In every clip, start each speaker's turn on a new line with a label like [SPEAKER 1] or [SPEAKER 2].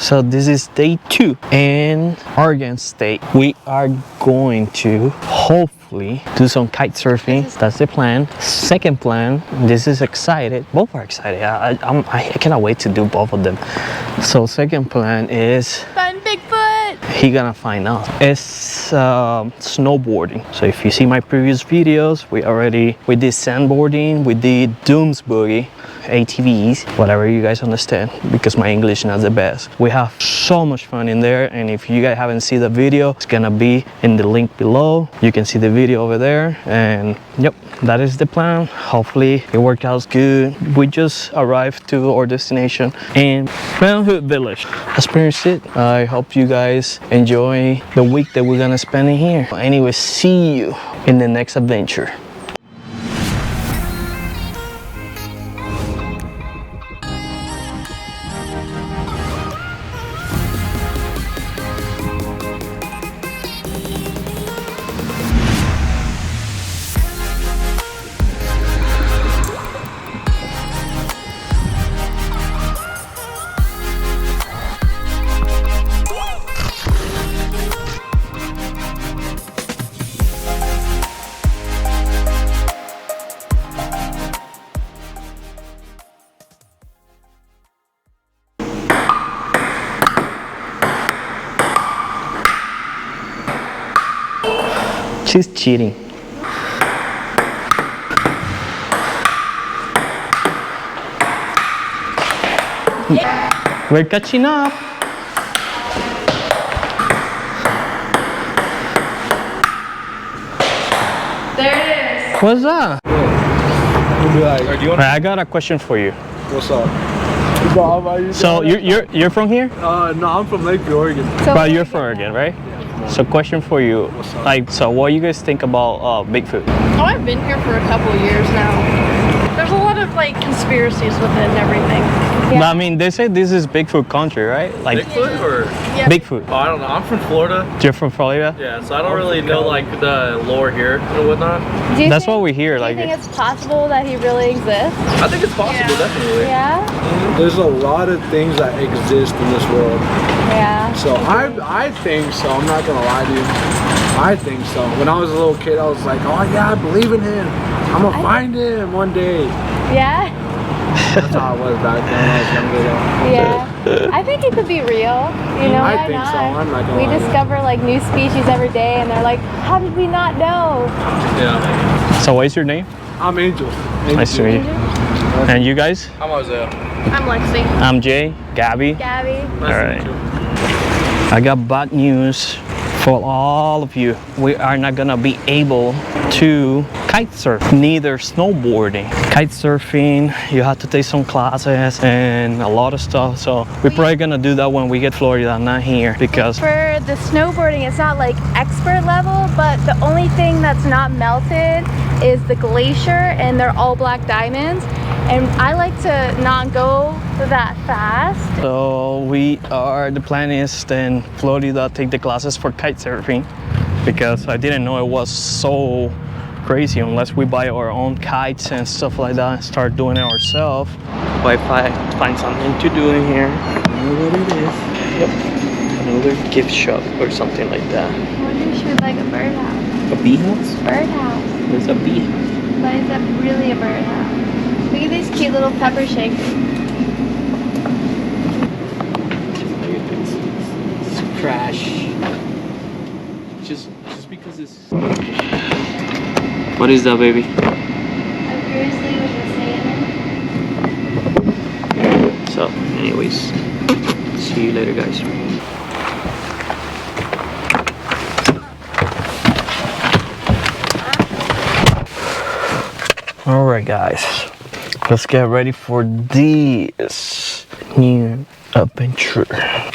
[SPEAKER 1] So this is day 2 in Oregon State. We are going to hopefully do some kite surfing. That's the plan. Second plan, this is excited. Both are excited. I cannot wait to do both of them. So second plan is
[SPEAKER 2] Find Bigfoot.
[SPEAKER 1] He gonna find out. It's snowboarding. So if you see my previous videos, we did sandboarding, we did dooms boogie, ATVs, whatever you guys understand, because my English is not the best. We have so much fun in there, and if you guys haven't seen the video, it's gonna be in the link below. You can see the video over there, and yep, that is the plan. Hopefully it worked out good. We just arrived to our destination in Brentwood Village. That's pretty much it. I hope you guys enjoy the week that we're gonna spend in here. Anyway, see you in the next adventure. She's cheating. We're catching up.
[SPEAKER 2] There it is.
[SPEAKER 1] What's up?
[SPEAKER 3] We'll be like,
[SPEAKER 1] I got a question for you.
[SPEAKER 3] what's up?
[SPEAKER 1] So you're from here?
[SPEAKER 3] No, I'm from Lakeview, Oregon.
[SPEAKER 1] But you're from Oregon, right? So question for you, like, so what you guys think about Bigfoot?
[SPEAKER 2] Oh, I've been here for a couple years now. There's a lot of like conspiracies with it and everything.
[SPEAKER 1] But, I mean, they say this is Bigfoot country, right? Like
[SPEAKER 3] Bigfoot or?
[SPEAKER 2] Yeah.
[SPEAKER 1] Bigfoot.
[SPEAKER 3] Oh, I don't know. I'm from Florida.
[SPEAKER 1] You're from Florida?
[SPEAKER 3] Yeah, so I don't really know like the lore here and whatnot.
[SPEAKER 1] That's what we hear.
[SPEAKER 2] Do you
[SPEAKER 1] Like,
[SPEAKER 2] think it's possible that he really exists?
[SPEAKER 3] I think it's possible, definitely.
[SPEAKER 2] Yeah?
[SPEAKER 4] There's a lot of things that exist in this world.
[SPEAKER 2] Yeah.
[SPEAKER 4] So I think so. I'm not gonna lie to you. I think so. When I was a little kid, I was like, oh yeah, I believe in him. I'm gonna find him one day.
[SPEAKER 2] Yeah?
[SPEAKER 4] That's how I was back then when I was younger though.
[SPEAKER 2] Yeah. I think it could be real. You know,
[SPEAKER 4] I
[SPEAKER 2] why
[SPEAKER 4] think
[SPEAKER 2] not?
[SPEAKER 4] so. I'm not gonna
[SPEAKER 2] We
[SPEAKER 4] lie to you.
[SPEAKER 2] discover like new species every day and they're like, how did we not know?
[SPEAKER 3] Yeah.
[SPEAKER 1] so what is your name?
[SPEAKER 4] I'm Angel.
[SPEAKER 1] Nice to meet you. And you guys?
[SPEAKER 3] I'm Isaiah.
[SPEAKER 2] I'm Lexi.
[SPEAKER 1] I'm Jay, Gabby.
[SPEAKER 2] Gabby.
[SPEAKER 1] All right. I got bad news for all of you. We are not gonna be able to kite surf, neither snowboarding. Kite surfing, you have to take some classes and a lot of stuff. So we're probably gonna do that when we get Florida, not here, because
[SPEAKER 2] For the snowboarding, it's not like expert level, but the only thing that's not melted is the glacier, and they're all black diamonds. And I like to not go that fast.
[SPEAKER 1] so the plan is then Florida take the classes for kite surfing, because I didn't know it was so crazy unless we buy our own kites and stuff like that and start doing it ourselves. But if I find something to do in here, I know what it is. Yep, another gift shop or something like that.
[SPEAKER 2] I wonder if she would like a birdhouse.
[SPEAKER 1] A bee house?
[SPEAKER 2] Birdhouse.
[SPEAKER 1] There's a bee house.
[SPEAKER 2] But is that really a birdhouse? Look at these cute little pepper shakers.
[SPEAKER 1] It's crash. Just because it's. What is that, baby?
[SPEAKER 2] A grizzly with a sailor.
[SPEAKER 1] So, anyways, see you later, guys. All right, guys, let's get ready for this new adventure.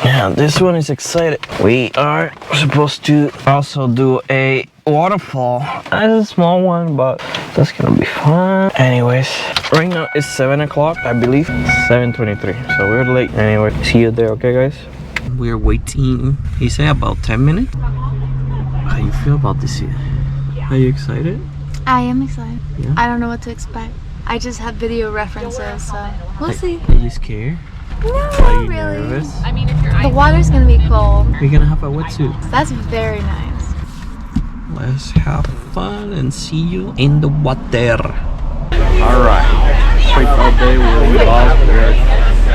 [SPEAKER 1] Yeah, this one is excited. We are supposed to also do a waterfall. It's a small one, but that's gonna be fun. Anyways, right now it's 7 o'clock, I believe. 7:23, so we're late. Anyway, see you there, okay, guys? We're waiting, he said about 10 minutes. How you feel about this here? Are you excited?
[SPEAKER 2] I am excited.
[SPEAKER 1] Yeah?
[SPEAKER 2] I don't know what to expect. I just have video references, so we'll see.
[SPEAKER 1] Are you scared?
[SPEAKER 2] No,
[SPEAKER 1] Are
[SPEAKER 2] not
[SPEAKER 1] you
[SPEAKER 2] really.
[SPEAKER 1] nervous?
[SPEAKER 5] I mean, if you're
[SPEAKER 2] The water's gonna be cold.
[SPEAKER 1] We're gonna have a wetsuit.
[SPEAKER 2] That's very nice.
[SPEAKER 1] Let's have fun and see you in the water. Alright. Quick update, we're involved. We're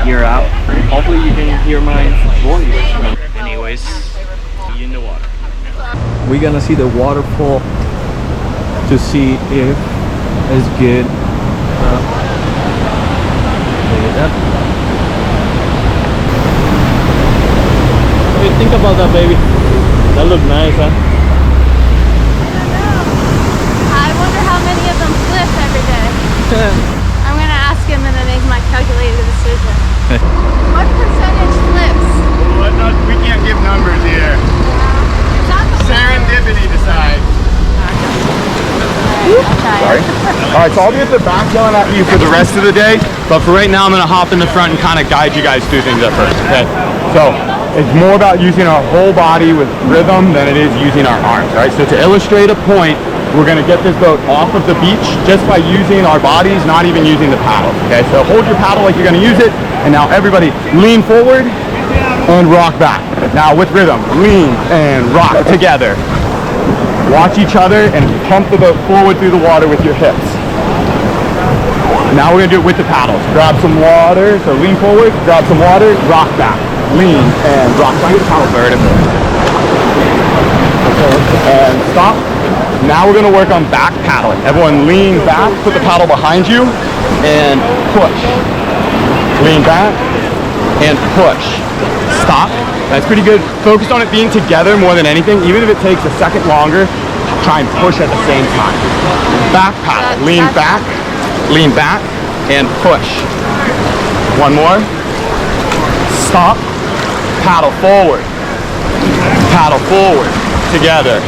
[SPEAKER 1] gear out. Hopefully you can hear my voice. Anyways, see you in the water. We're gonna see the waterfall to see if it's good. Look at that. What do you think about that, baby? That looks nice, huh?
[SPEAKER 2] I wonder how many of them flip every day. I'm gonna ask him and then make my calculated decision. What percentage flips?
[SPEAKER 6] Well, we can't give numbers here.
[SPEAKER 2] Is that the
[SPEAKER 6] Serendipity decides. Sorry. All right, so I'll be at the back yelling at you for the rest of the day, but for right now I'm gonna hop in the front and kind of guide you guys through things at first, okay? So it's more about using our whole body with rhythm than it is using our arms, all right? So to illustrate a point, we're gonna get this boat off of the beach just by using our bodies, not even using the paddles, okay? So hold your paddle like you're gonna use it, and now everybody lean forward and rock back. Now with rhythm, lean and rock together. Watch each other and pump the boat forward through the water with your hips. Now we're gonna do it with the paddles. Grab some water, so lean forward, grab some water, rock back. Lean and rock. Try to paddle vertically. And stop. Now we're gonna work on back paddling. Everyone lean back, put the paddle behind you, and push. Lean back and push. Stop. That's pretty good. Focus on it being together more than anything. Even if it takes a second longer, try and push at the same time. Back paddle. Lean back, and push. One more. Stop. Paddle forward. Paddle forward. Together.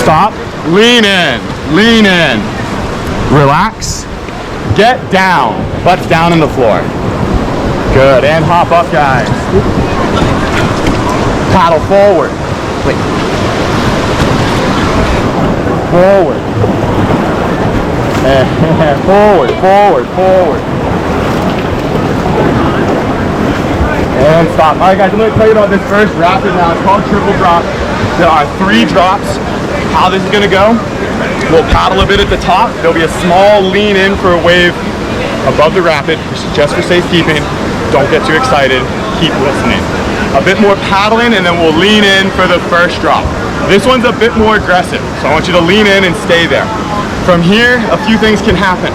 [SPEAKER 6] Stop. Lean in. Lean in. Relax. Get down. Butts down on the floor. Good, and hop up, guys. Paddle forward. Wait. Forward. And forward, forward, forward. And stop. All right, guys, I'm going to tell you about this first rapid now. It's called triple drop. There are 3 drops. How this is going to go, we'll paddle a bit at the top. There'll be a small lean in for a wave above the rapid, just for safekeeping. Don't get too excited, keep listening. A bit more paddling and then we'll lean in for the first drop. This one's a bit more aggressive, so I want you to lean in and stay there. From here, a few things can happen.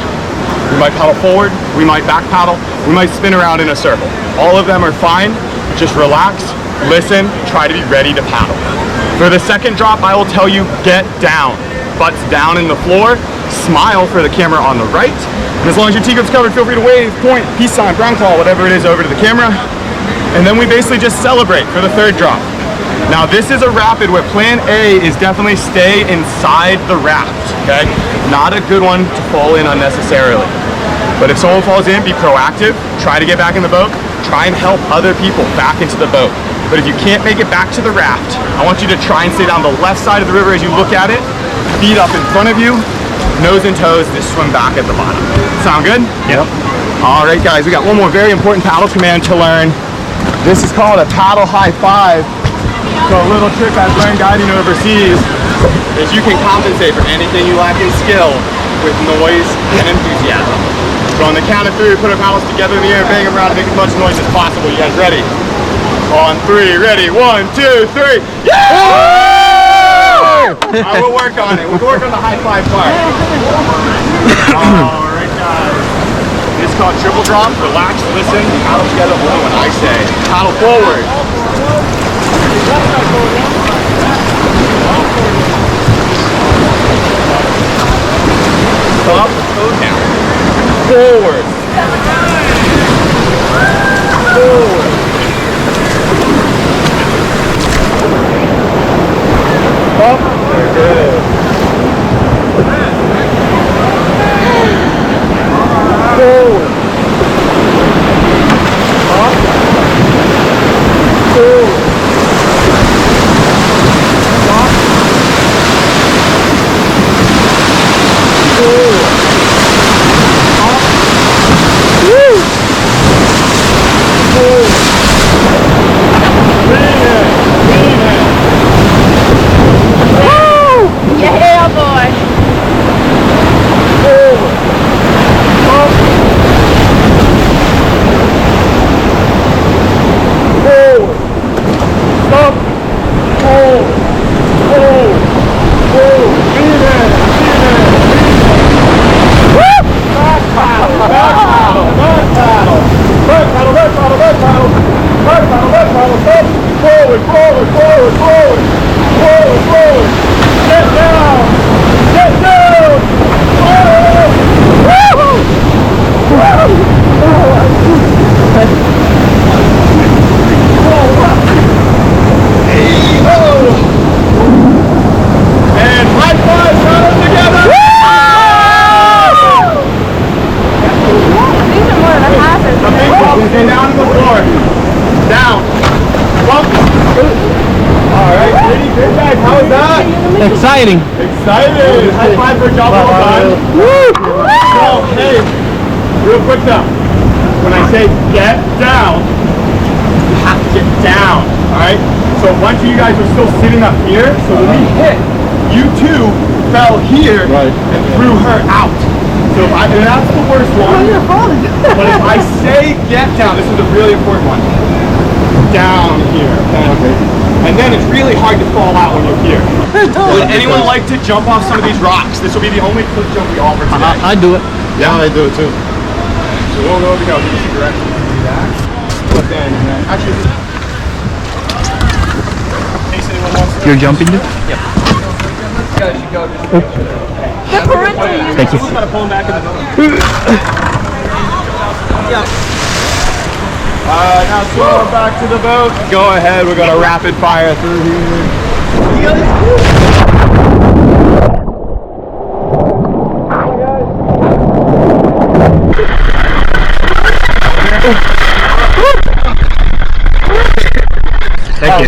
[SPEAKER 6] We might paddle forward, we might back paddle, we might spin around in a circle. All of them are fine, just relax, listen, try to be ready to paddle. For the second drop, I will tell you, get down. Butts down in the floor, smile for the camera on the right, and as long as your T-grip's covered, feel free to wave, point, peace sign, brown claw, whatever it is over to the camera. And then we basically just celebrate for the third drop. Now this is a rapid where plan A is definitely stay inside the raft, okay? Not a good one to fall in unnecessarily. But if someone falls in, be proactive, try to get back in the boat, try and help other people back into the boat. But if you can't make it back to the raft, I want you to try and stay down the left side of the river as you look at it, feet up in front of you, nose and toes, just swim back at the bottom. Sound good? Yep. All right, guys, we got one more very important paddle command to learn. This is called a paddle high five. So a little trick I've learned guiding overseas is you can compensate for anything you lack in skill with noise and enthusiasm. So on the count of 3, we put our paddles together in the air, bang them around, and make as much noise as possible. You guys ready? On 3, ready? 1, 2, 3. Yeah! I will work on it. We'll work on the high five part. All right, guys. It's called triple drop. Relax, listen, paddle together only when I say. Paddle forward. Up, go down. Forward. Forward. Up. Good. Forward. Up. 4, down, bump. All right, pretty good guys, how was that?
[SPEAKER 1] Exciting.
[SPEAKER 6] Excited! High five for John well done. Woo! So, hey, real quick though, when I say get down, you have to get down, alright? So a bunch of you guys are still sitting up here, so when we hit, you two fell here and threw her out. So if I, and that's the worst one. But if I say get down, this is a really important one. Down here, okay? And then it's really hard to fall out when you're here. Would anyone like to jump off some of these rocks? This will be the only cliff jump we offer today.
[SPEAKER 1] I do it.
[SPEAKER 6] Yeah, I do it too. So we'll go, give you some directions to do that. But then, actually, in case anyone wants to.
[SPEAKER 1] You're jumping too?
[SPEAKER 6] You guys should go just to make sure they're okay.
[SPEAKER 1] Thank you.
[SPEAKER 6] Someone's got to pull them back in the boat. Now swim back to the boat. Go ahead, we're gonna rapid fire through here.
[SPEAKER 1] Thank you.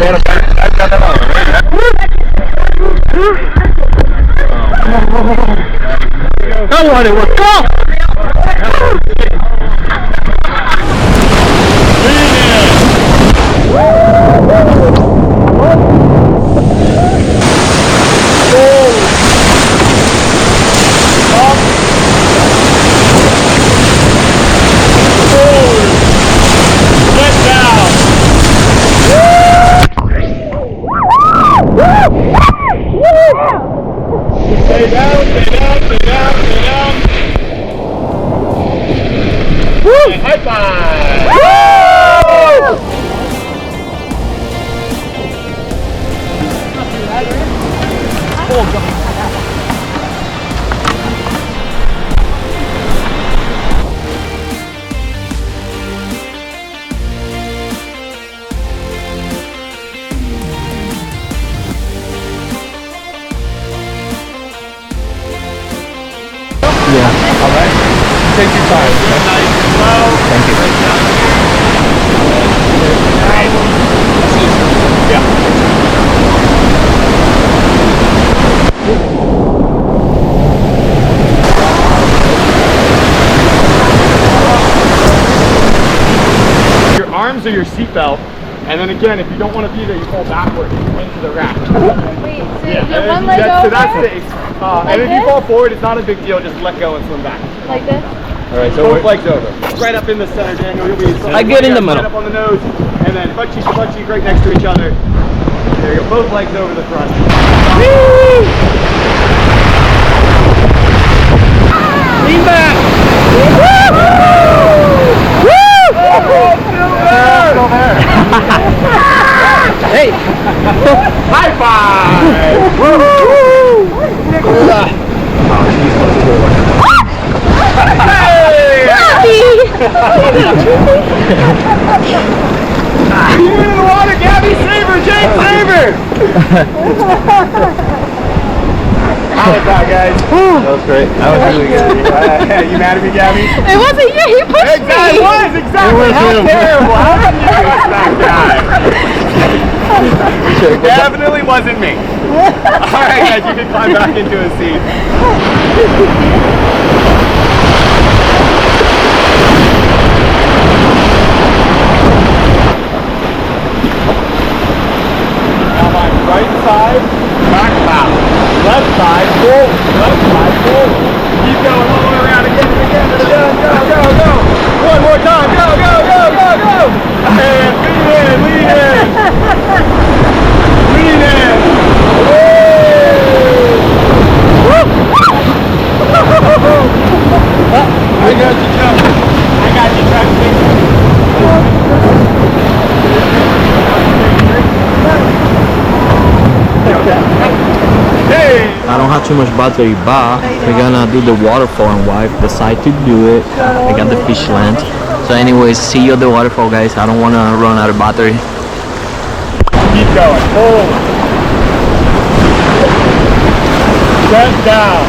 [SPEAKER 1] I want it. Go!
[SPEAKER 6] Stay down, stay down, stay down, stay down. Woo! And high five! Woo!
[SPEAKER 1] Yeah.
[SPEAKER 6] All right. Take your time. Nice and slow.
[SPEAKER 1] Thank you.
[SPEAKER 6] Yeah. Your arms are your seatbelt, and then again, if you don't want to be there, you fall backwards into the raft.
[SPEAKER 2] Wait, so
[SPEAKER 6] Yeah,
[SPEAKER 2] you're
[SPEAKER 6] and
[SPEAKER 2] one
[SPEAKER 6] if
[SPEAKER 2] leg
[SPEAKER 6] you get
[SPEAKER 2] over?
[SPEAKER 6] to that stage, and if you fall forward, it's not a big deal. Just let go and swim back.
[SPEAKER 2] Like this?
[SPEAKER 6] All right, so both legs over. Right up in the center, Daniel. You'll be
[SPEAKER 1] I get in the middle.
[SPEAKER 6] Right up on the nose, and then butt cheeks right next to each other. There you go. Both legs over the front.
[SPEAKER 1] Lean back. Hey.
[SPEAKER 6] High five! You into the water, Gabby! Save her, Jake! Save her! How was that, guys?
[SPEAKER 1] That was great. That was really good.
[SPEAKER 6] You mad at me, Gabby?
[SPEAKER 2] It wasn't you, he pushed
[SPEAKER 6] Exactly,
[SPEAKER 2] me.
[SPEAKER 6] it was exactly. How terrible! How did you trust that guy? It definitely wasn't me. Alright guys, you can climb back into a seat. Now my right side, back bow. Left side, forward. Left side, forward. Keep going all the way around again and again and again. Go, go, go. One more time. Go, go, go, go, go. And lean in, lean in. Lean in. I got you, Chuck. I got you, Chuck. Hey!
[SPEAKER 1] I don't have too much battery, but we're gonna do the waterfall and wife decide to do it. I got the fish land. So anyways, see you at the waterfall, guys. I don't wanna run out of battery.
[SPEAKER 6] Keep going. Hold. Press down.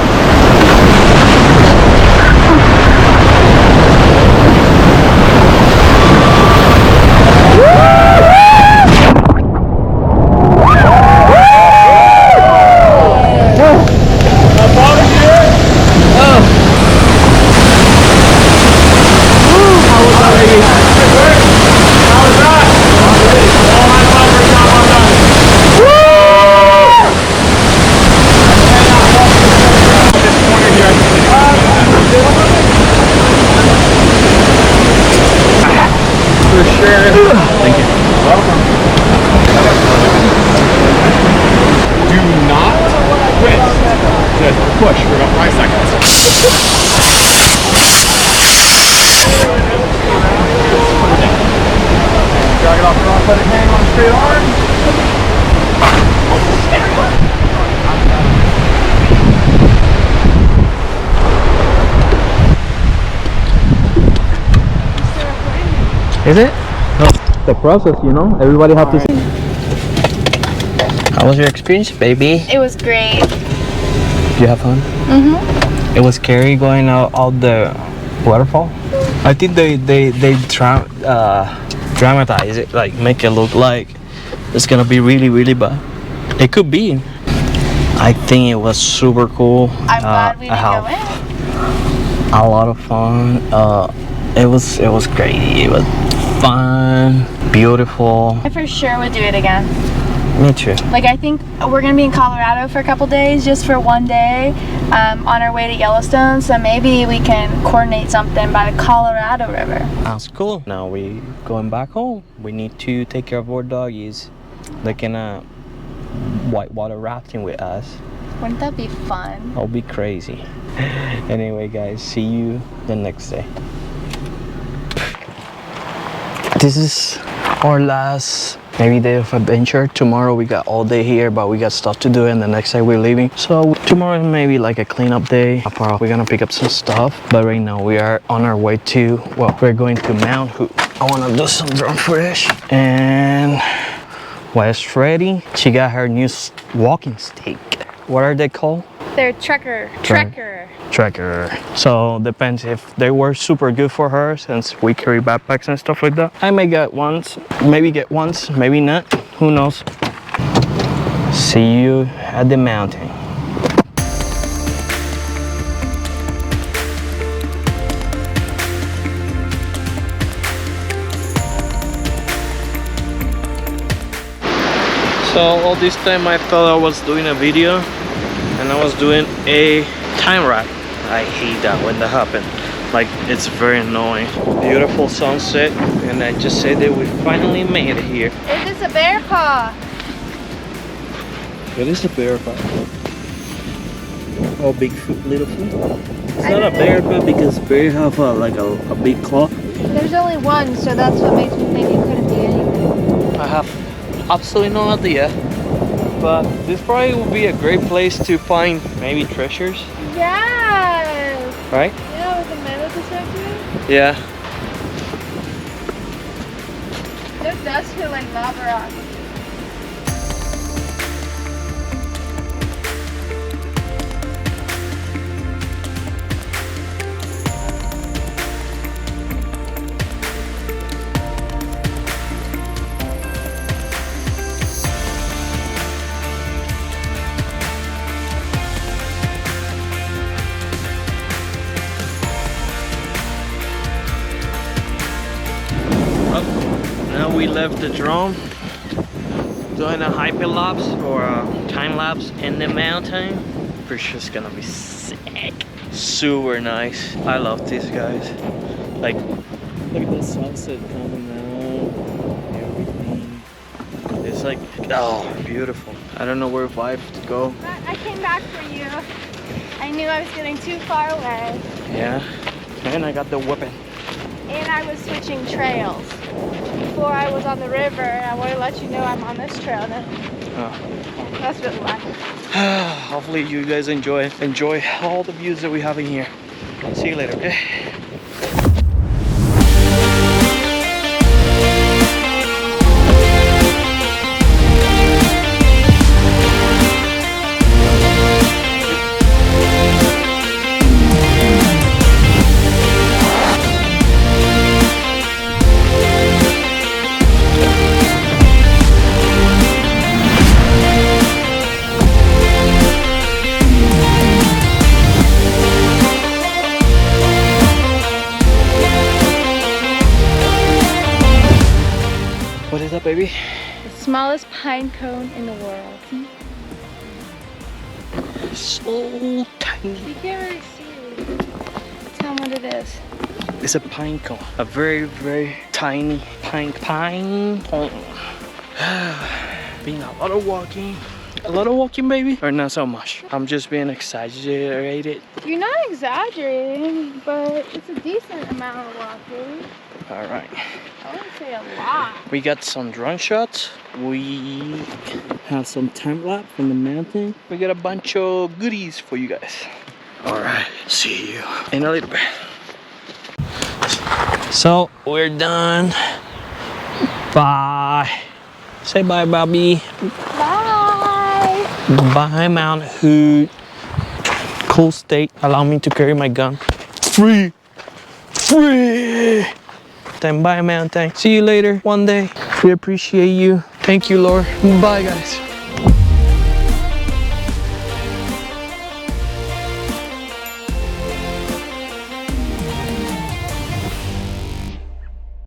[SPEAKER 1] Thank you.
[SPEAKER 6] Welcome. Do not twist. Just push for about 5 seconds. Drag it off the rock, let it hang on a straight arm.
[SPEAKER 1] Is it? No, the process, you know. Everybody have to see. How was your experience, baby?
[SPEAKER 2] It was great.
[SPEAKER 1] Did you have fun?
[SPEAKER 2] Mm-hmm.
[SPEAKER 1] It was scary going out the waterfall. I think they dramatize it, like make it look like it's gonna be really bad. It could be. I think it was super cool.
[SPEAKER 2] I'm glad we
[SPEAKER 1] I
[SPEAKER 2] didn't
[SPEAKER 1] have
[SPEAKER 2] go in.
[SPEAKER 1] a lot of fun. It was great. It was fun, beautiful.
[SPEAKER 2] I for sure would do it again.
[SPEAKER 1] Me too.
[SPEAKER 2] Like, I think we're gonna be in Colorado for a couple days, just for one day, on our way to Yellowstone. So maybe we can coordinate something by the Colorado River.
[SPEAKER 1] That's cool. Now we going back home. We need to take care of our doggies. They can whitewater rafting with us.
[SPEAKER 2] Wouldn't that be fun?
[SPEAKER 1] That'll be crazy. Anyway, guys, see you the next day. This is our last maybe day of adventure. Tomorrow we got all day here, but we got stuff to do, and the next day we're leaving. So tomorrow maybe like a cleanup day. We're gonna pick up some stuff, but right now we are on our way to, well, we're going to Mount Hood. I wanna do some drone footage. And Wes ready. She got her new walking stick. What are they called?
[SPEAKER 2] They're trekker.
[SPEAKER 1] So depends if they were super good for her, since we carry backpacks and stuff like that. I may get once, maybe not, who knows. See you at the mountain. So all this time I thought I was doing a video, and I was doing a time wrap. I hate that when that happens. Like, it's very annoying. Beautiful sunset, and I just said that we finally made it here.
[SPEAKER 2] Is this a bear paw?
[SPEAKER 1] It is a bear paw. Oh, Bigfoot, little foot. It's not a bear paw because bears have a big claw.
[SPEAKER 2] There's only one, so that's what makes me think it couldn't be anything.
[SPEAKER 1] I have absolutely no idea, but this probably would be a great place to find maybe treasures.
[SPEAKER 2] Yes!
[SPEAKER 1] Right?
[SPEAKER 2] Yeah, with the metal detector.
[SPEAKER 1] Yeah.
[SPEAKER 2] It does feel like lava rock.
[SPEAKER 1] Now we left the drone, doing a hyperlapse or a time lapse in the mountain. Pretty sure it's gonna be sick. Super nice. I love these guys. Like, look at the sunset coming out. Everything. It's like, oh, beautiful. I don't know where Vibe to go.
[SPEAKER 2] I came back for you. I knew I was getting too far away.
[SPEAKER 1] Yeah. And I got the weapon.
[SPEAKER 2] And I was switching trails. Before I was on the river, I want to let you know I'm on this trail now.
[SPEAKER 1] Oh.
[SPEAKER 2] That's really life.
[SPEAKER 1] Hopefully you guys enjoy all the views that we have in here. See you later, okay? What is that, baby?
[SPEAKER 2] The smallest pine cone in the world.
[SPEAKER 1] So tiny.
[SPEAKER 2] You can't really see it. It's them what it is.
[SPEAKER 1] It's a pine cone. A very, very tiny pine cone. Been a lot of walking. A lot of walking, baby? Or not so much? I'm just being exaggerated.
[SPEAKER 2] You're not exaggerating, but it's a decent amount of walking.
[SPEAKER 1] All right.
[SPEAKER 2] I wouldn't say a lot.
[SPEAKER 1] We got some drone shots. We have some time lapse from the mountain. We got a bunch of goodies for you guys. All right, see you in a little bit. So we're done. Bye. Say bye, Bobby.
[SPEAKER 2] Bye.
[SPEAKER 1] Bye, Mount Hood. Cool state. Allow me to carry my gun. Free. Free. Then bye, Mountain. See you later one day. We appreciate you. Thank you, Lord. Bye, guys.